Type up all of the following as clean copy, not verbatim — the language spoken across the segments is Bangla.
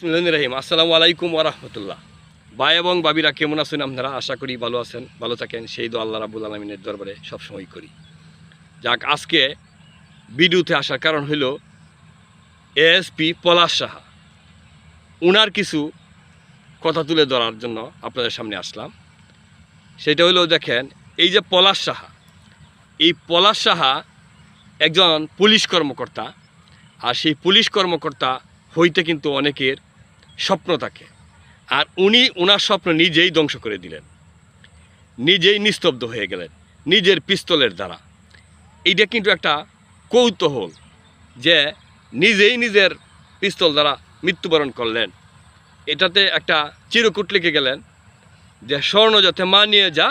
বিসমিল্লাহির রহিম। আসসালামু আলাইকুম ওয়া রাহমাতুল্লাহ। ভাই এবং বাবিরা কেমন আছেন আপনারা? আশা করি ভালো আছেন, ভালো থাকেন, সেই দোয়া আল্লাহ রাব্বুল আলামিনের দরবারে সবসময় করি। যাক, আজকে ভিডিওতে আসার কারণ হলো এএসপি পলাশ সাহা, উনার কিছু কথা তুলে ধরার জন্য আপনাদের সামনে আসলাম। সেটা হলো, দেখেন, এই যে পলাশ সাহা, এই পলাশ সাহা একজন পুলিশ কর্মকর্তা। আর সেই পুলিশ কর্মকর্তা হইতে কিন্তু অনেকের স্বপ্ন থাকে, আর উনি ওনার স্বপ্ন নিজেই ধ্বংস করে দিলেন, নিজেই নিস্তব্ধ হয়ে গেলেন নিজের পিস্তলের দ্বারা। এইটা কিন্তু একটা কৌতূহল যে নিজেই নিজের পিস্তল দ্বারা মৃত্যুবরণ করলেন। এটাতে একটা চিরকুট লিখে গেলেন যে স্বর্ণ যাতে মা নিয়ে যা,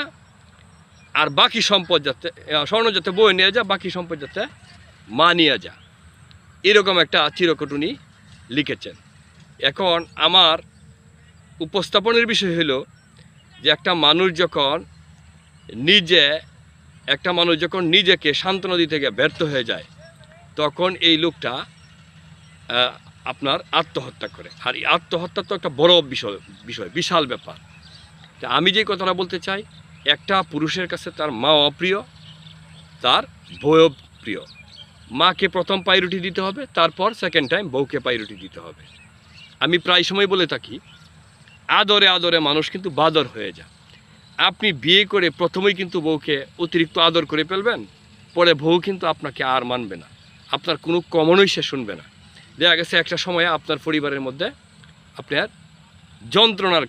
আর বাকি সম্পদ যাতে, স্বর্ণ যাতে বয়ে নিয়ে যা, বাকি সম্পদ যাতে মা নিয়ে যা, এরকম একটা চিরকুট উনি লিখেছেন। এখন আমার উপস্থাপনের বিষয় হলো যে একটা মানুষ যখন নিজেকে সান্ত্বনা দিতে গিয়ে ব্যর্থ হয়ে যায়, তখন এই লোকটা আপনার আত্মহত্যা করে। আর এই আত্মহত্যা তো একটা বড় বিষয়, বিশাল ব্যাপার। তা আমি যে কথাটা বলতে চাই, একটা পুরুষের কাছে তার মা অপ্রিয়, তার বউও প্রিয়। মাকে প্রথম প্রায়োরিটি দিতে হবে, তারপর সেকেন্ড টাইম বউকে প্রায়োরিটি দিতে হবে। আমি প্রায় সময় বলে থাকি, আদরে আদরে মানুষ কিন্তু বাদর হয়ে যায়। আপনি বিয়ে করে প্রথমেই কিন্তু বউকে অতিরিক্ত আদর করে ফেলবেন, পরে বউ কিন্তু আপনাকে আর মানবে না, আপনার কোনো কমনই সে শুনবে না। দেখা গেছে একটা সময়ে আপনার পরিবারের মধ্যে আপনার যন্ত্রণার